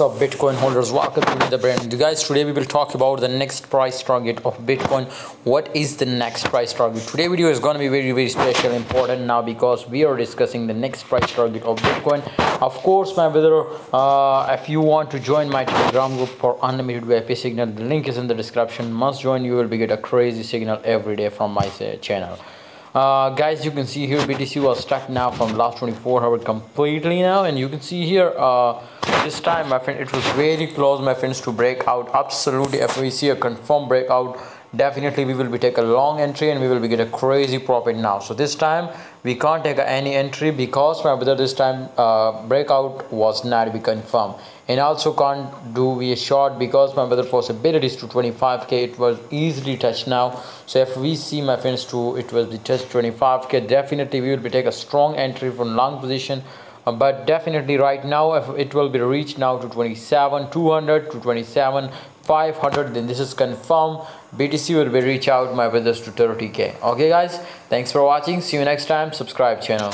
Of Bitcoin holders, welcome to the brand. You guys, today we will talk about the next price target of Bitcoin. What is the next price target? Today video is going to be very special, important now, because we are discussing the next price target of Bitcoin. Of course, my brother, if you want to join my Telegram group for unlimited VIP signal, the link is in the description. Must join. You will be get a crazy signal every day from my channel. Guys, you can see here BTC was stuck now from last 24 hours completely now, and you can see here this time, my friend, it was very close, my friends, to break out. Absolutely, if we see a confirmed breakout, definitely we will be take a long entry and we will be get a crazy profit now. So this time we can't take any entry because, my brother, this time breakout was not be confirmed, and also can't do we a short because, my brother, possibilities to 25k it was easily touched now. So if we see, my friends, to it was be touched 25k, definitely we will be take a strong entry from long position. But definitely right now, if it will be reached now to 27,200 to 27,500, then this is confirmed. BTC will be reach out, my brothers, to 30k. Okay guys, thanks for watching. See you next time. Subscribe channel.